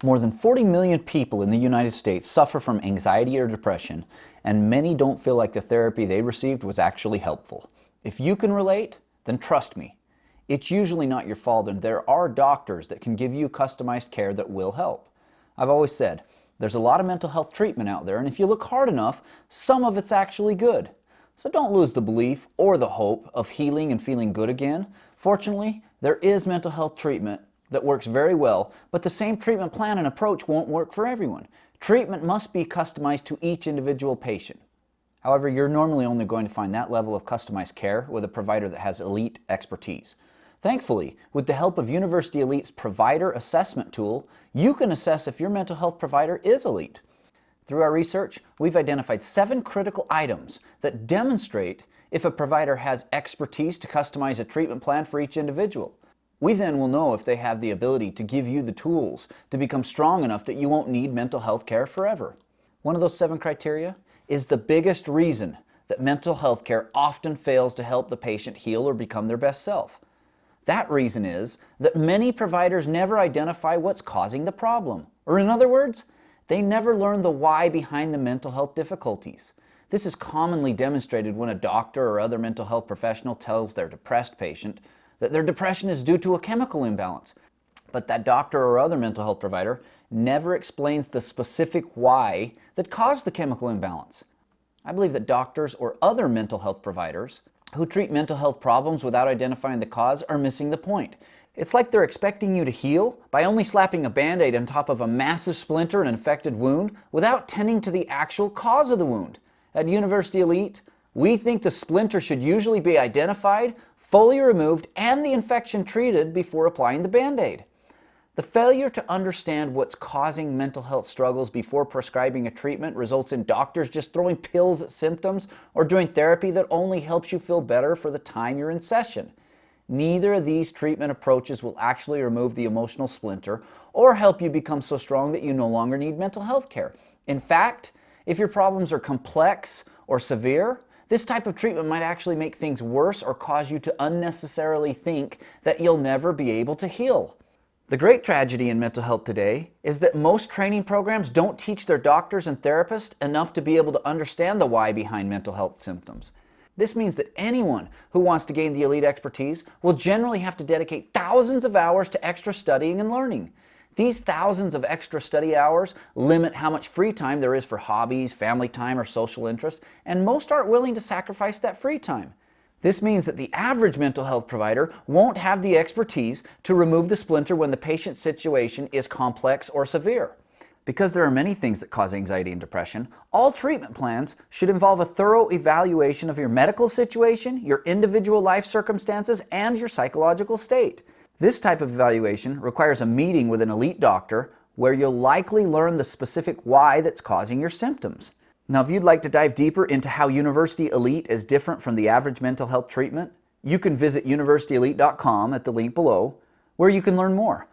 More than 40 million people in the United States suffer from anxiety or depression, and many don't feel like the therapy they received was actually helpful. If you can relate, then trust me, it's usually not your fault, and there are doctors that can give you customized care that will help. I've always said, there's a lot of mental health treatment out there, and if you look hard enough, some of it's actually good. So don't lose the belief or the hope of healing and feeling good again. Fortunately, there is mental health treatment that works very well, but the same treatment plan and approach won't work for everyone. Treatment must be customized to each individual patient. However, you're normally only going to find that level of customized care with a provider that has elite expertise. Thankfully, with the help of University Elite's provider assessment tool, you can assess if your mental health provider is elite. Through our research, we've identified 7 critical items that demonstrate if a provider has expertise to customize a treatment plan for each individual. We then will know if they have the ability to give you the tools to become strong enough that you won't need mental health care forever. One of those 7 criteria is the biggest reason that mental health care often fails to help the patient heal or become their best self. That reason is that many providers never identify what's causing the problem. Or in other words, they never learn the why behind the mental health difficulties. This is commonly demonstrated when a doctor or other mental health professional tells their depressed patient that their depression is due to a chemical imbalance. But that doctor or other mental health provider never explains the specific why that caused the chemical imbalance. I believe that doctors or other mental health providers who treat mental health problems without identifying the cause are missing the point. It's like they're expecting you to heal by only slapping a Band-Aid on top of a massive splinter and infected wound without tending to the actual cause of the wound. At University Elite, we think the splinter should usually be identified, fully removed, and the infection treated before applying the Band-Aid. The failure to understand what's causing mental health struggles before prescribing a treatment results in doctors just throwing pills at symptoms or doing therapy that only helps you feel better for the time you're in session. Neither of these treatment approaches will actually remove the emotional splinter or help you become so strong that you no longer need mental health care. In fact, if your problems are complex or severe, this type of treatment might actually make things worse or cause you to unnecessarily think that you'll never be able to heal. The great tragedy in mental health today is that most training programs don't teach their doctors and therapists enough to be able to understand the why behind mental health symptoms. This means that anyone who wants to gain the elite expertise will generally have to dedicate thousands of hours to extra studying and learning. These thousands of extra study hours limit how much free time there is for hobbies, family time, or social interests, and most aren't willing to sacrifice that free time. This means that the average mental health provider won't have the expertise to remove the splinter when the patient's situation is complex or severe. Because there are many things that cause anxiety and depression, all treatment plans should involve a thorough evaluation of your medical situation, your individual life circumstances, and your psychological state. This type of evaluation requires a meeting with an elite doctor where you'll likely learn the specific why that's causing your symptoms. Now, if you'd like to dive deeper into how University Elite is different from the average mental health treatment, you can visit universityelite.com at the link below, where you can learn more.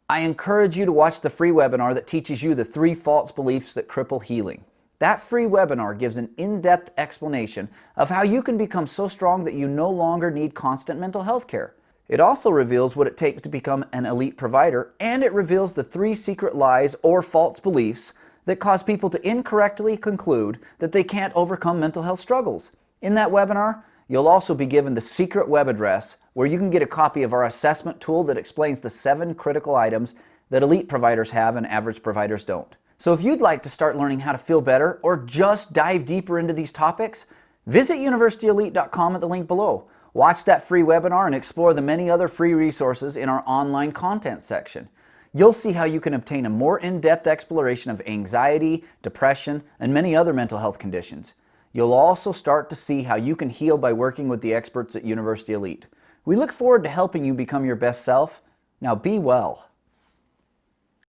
I encourage you to watch the free webinar that teaches you the 3 false beliefs that cripple healing. That free webinar gives an in-depth explanation of how you can become so strong that you no longer need constant mental health care. It also reveals what it takes to become an elite provider, and it reveals the 3 secret lies or false beliefs that cause people to incorrectly conclude that they can't overcome mental health struggles. In that webinar, you'll also be given the secret web address where you can get a copy of our assessment tool that explains the 7 critical items that elite providers have and average providers don't. So if you'd like to start learning how to feel better or just dive deeper into these topics, visit universityelite.com at the link below. Watch that free webinar and explore the many other free resources in our online content section. You'll see how you can obtain a more in-depth exploration of anxiety, depression, and many other mental health conditions. You'll also start to see how you can heal by working with the experts at University Elite. We look forward to helping you become your best self. Now be well.